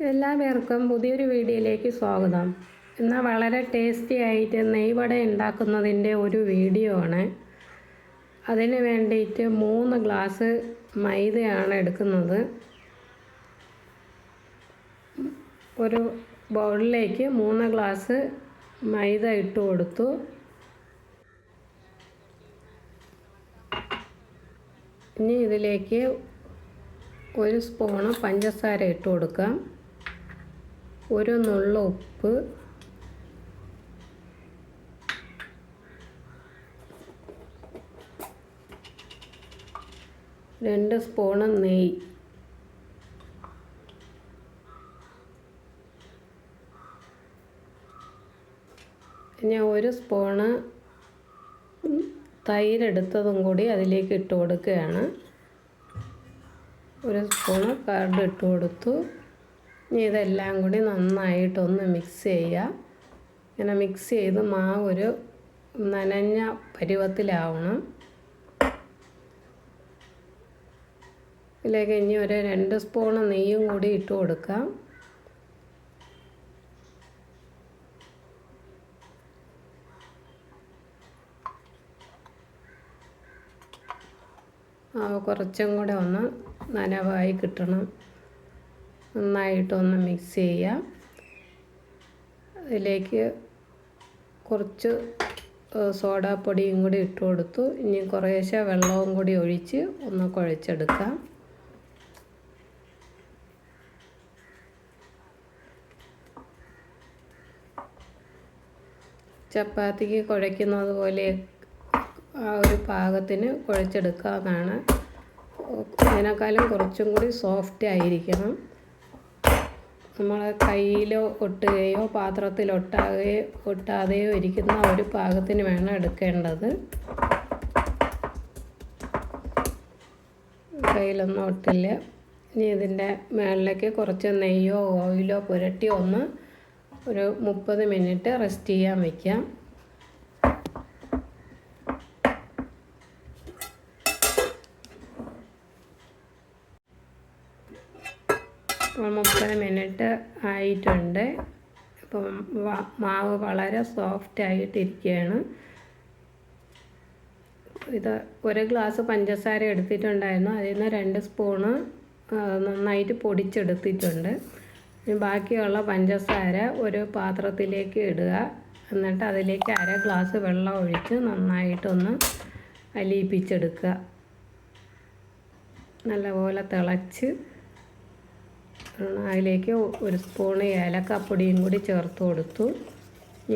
എല്ലാവർക്കും പുതിയൊരു വീഡിയോയിലേക്ക് സ്വാഗതം. ഇന്ന് വളരെ ടേസ്റ്റി ആയിട്ട് നെയ്വട ഉണ്ടാക്കുന്നതിൻ്റെ ഒരു വീഡിയോ ആണ്. അതിന് വേണ്ടിയിട്ട് 3 ഗ്ലാസ് മൈദയാണ് എടുക്കുന്നത്. ഒരു ബൗളിലേക്ക് 3 ഗ്ലാസ് മൈദ ഇട്ട് കൊടുത്തു. ഇനി ഇതിലേക്ക് 1 സ്പൂൺ പഞ്ചസാര ഇട്ട് കൊടുക്കാം. 1 നുള്ള് ഉപ്പ്, 2 സ്പൂൺ നെയ്യ്, ഇനി 1 സ്പൂൺ തൈര് എടുത്തതും കൂടി അതിലേക്ക് ഇട്ട് കൊടുക്കുകയാണ്. 1 സ്പൂൺ കർഡ് ഇട്ട് കൊടുത്തു. ഇനി ഇതെല്ലാം കൂടി നന്നായിട്ടൊന്ന് മിക്സ് ചെയ്യുക. ഇങ്ങനെ മിക്സ് ചെയ്ത് മാവ് ഒരു നനഞ്ഞ പരുവത്തിലാവണം. ഇതിലേക്ക് ഇനി ഒരു 2 സ്പൂൺ നെയ്യും കൂടി ഇട്ട് കൊടുക്കാം. കുറച്ചും കൂടെ ഒന്ന് നനവായി കിട്ടണം. നന്നായിട്ടൊന്ന് മിക്സ് ചെയ്യുക. അതിലേക്ക് കുറച്ച് സോഡാപ്പൊടിയും കൂടി ഇട്ട് കൊടുത്തു. ഇനി കുറേശ്ശെ വെള്ളവും കൂടി ഒഴിച്ച് ഒന്ന് കുഴച്ചെടുക്കാം. ചപ്പാത്തിക്ക് കുഴയ്ക്കുന്നത് പോലെ ആ ഒരു പാകത്തിന് കുഴച്ചെടുക്കാവുന്നതാണ്. അതിനേക്കാളും കുറച്ചും കൂടി സോഫ്റ്റ് ആയിരിക്കണം. നമ്മളെ കയ്യിലോ ഒട്ടുകയോ പാത്രത്തിൽ ഒട്ടാതെയോ ഇരിക്കുന്ന ഒരു പാകത്തിന് വേണം എടുക്കേണ്ടത്. കയ്യിലൊന്നും ഒട്ടില്ല. ഇനി ഇതിൻ്റെ മുകളിലേക്ക് കുറച്ച് നെയ്യോ ഓയിലോ പുരട്ടി ഒന്ന് ഒരു 30 മിനിറ്റ് റെസ്റ്റ് ചെയ്യാൻ വയ്ക്കാം. ഇപ്പോൾ 30 മിനിറ്റ് ആയിട്ടുണ്ട്. ഇപ്പം മാവ് വളരെ സോഫ്റ്റ് ആയിട്ടിരിക്കുകയാണ്. ഇത് 1 ഗ്ലാസ് പഞ്ചസാര എടുത്തിട്ടുണ്ടായിരുന്നു. അതിൽ നിന്ന് 2 സ്പൂണ് നന്നായിട്ട് പൊടിച്ചെടുത്തിട്ടുണ്ട്. ബാക്കിയുള്ള പഞ്ചസാര ഒരു പാത്രത്തിലേക്ക് ഇടുക. എന്നിട്ട് അതിലേക്ക് 1/2 ഗ്ലാസ് വെള്ളം ഒഴിച്ച് നന്നായിട്ടൊന്ന് അലിയിപ്പിച്ചെടുക്കുക. നല്ലപോലെ തിളച്ച് അതിലേക്ക് 1 സ്പൂൺ ഏലക്കപ്പൊടിയും കൂടി ചേർത്ത് കൊടുത്തു.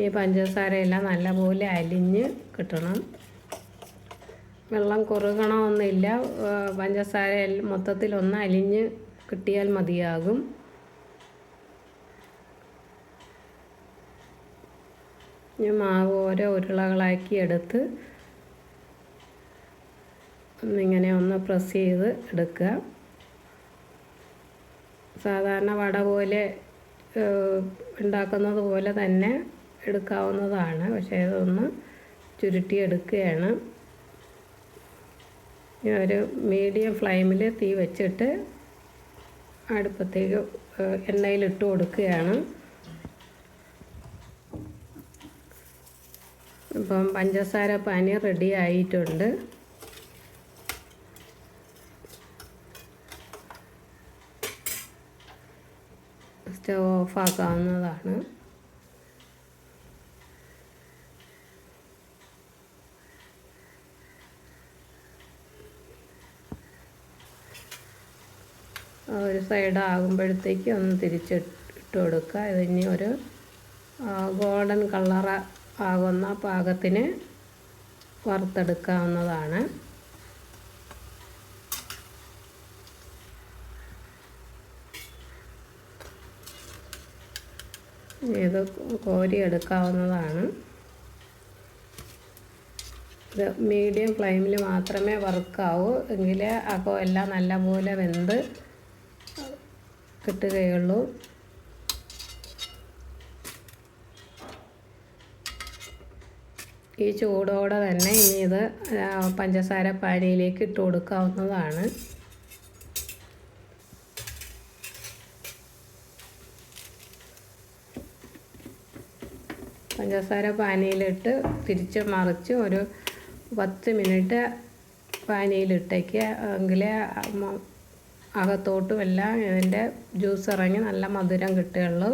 ഈ പഞ്ചസാരയെല്ലാം നല്ലപോലെ അലിഞ്ഞ് കിട്ടണം. വെള്ളം കുറുകണമെന്നില്ല. പഞ്ചസാര മൊത്തത്തിലൊന്ന് അലിഞ്ഞ് കിട്ടിയാൽ മതിയാകും. ഈ മാവ് ഓരോ ഉരുളകളാക്കി എടുത്ത് ഒന്നിങ്ങനെ ഒന്ന് പ്രസ് ചെയ്ത് എടുക്കുക. സാധാരണ വട പോലെ ഉണ്ടാക്കുന്നത് പോലെ തന്നെ എടുക്കാവുന്നതാണ്. പക്ഷേ ഇതൊന്ന് ചുരുട്ടിയെടുക്കുകയാണ്. ഒരു മീഡിയം ഫ്ലെയിമിൽ തീ വെച്ചിട്ട് അടുപ്പത്തേക്ക് എണ്ണയിലിട്ട് കൊടുക്കുകയാണ്. ഇപ്പം പഞ്ചസാര പാനി റെഡി ആയിട്ടുണ്ട്. സ്റ്റവ് ഓഫാക്കാവുന്നതാണ്. ഒരു സൈഡ് ആകുമ്പോഴത്തേക്ക് ഒന്ന് തിരിച്ചിട്ട് കൊടുക്കുക. ഇതിനി ഒരു ഗോൾഡൻ കളർ ആകുന്ന പാകത്തിന് വറുത്തെടുക്കാവുന്നതാണ്. ഇത് കോരിയെടുക്കാവുന്നതാണ്. ഇത് മീഡിയം ഫ്ലെയിമിൽ മാത്രമേ വറുക്കാവൂ. എങ്കിലേ അപ്പോൾ എല്ലാം നല്ലപോലെ വെന്ത് കിട്ടുകയുള്ളൂ. ഈ ചൂടോടെ തന്നെ ഇനി ഇത് പഞ്ചസാര പാനിയിലേക്ക് ഇട്ട് കൊടുക്കാവുന്നതാണ്. പഞ്ചസാര പാനിയിലിട്ട് തിരിച്ച് മറിച്ച് ഒരു 10 മിനിറ്റ് പാനിയിലിട്ടേക്കുക. എങ്കിലേ അകത്തോട്ടും എല്ലാം ഇതിൻ്റെ ജ്യൂസ് ഇറങ്ങി നല്ല മധുരം കിട്ടുകയുള്ളൂ.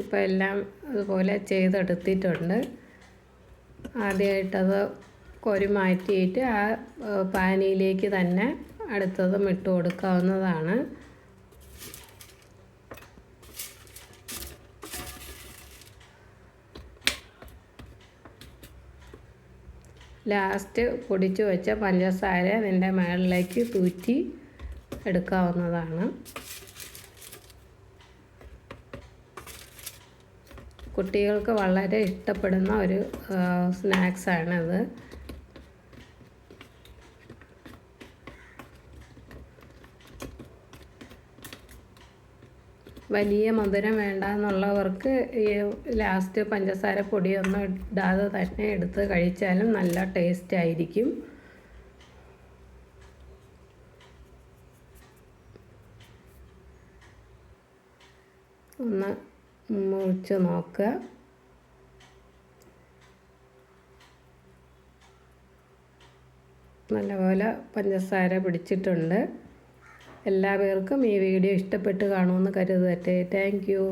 ഇപ്പോൾ എല്ലാം അതുപോലെ ചെയ്തെടുത്തിട്ടുണ്ട്. ആദ്യമായിട്ടത് കോരി മാറ്റിയിട്ട് ആ പാനിയിലേക്ക് തന്നെ അടുത്തതും ഇട്ട് കൊടുക്കാവുന്നതാണ്. ലാസ്റ്റ് പൊടിച്ചു വെച്ച പഞ്ചസാര അതിൻ്റെ മുകളിലേക്ക് തൂറ്റി എടുക്കാവുന്നതാണ്. കുട്ടികൾക്ക് വളരെ ഇഷ്ടപ്പെടുന്ന ഒരു സ്നാക്സാണത്. വലിയ മധുരം വേണ്ട എന്നുള്ളവർക്ക് ഈ ലാസ്റ്റ് പഞ്ചസാര പൊടിയൊന്നും ഇടാതെ തന്നെ എടുത്ത് കഴിച്ചാലും നല്ല ടേസ്റ്റ് ആയിരിക്കും. ഒന്ന് മുറിച്ച് നോക്കുക. നല്ലപോലെ പഞ്ചസാര പിടിച്ചിട്ടുണ്ട്. എല്ലാവർക്കും ഈ വീഡിയോ ഇഷ്ടപ്പെട്ട് കാണുമെന്ന് കരുതട്ടെ. Thank you.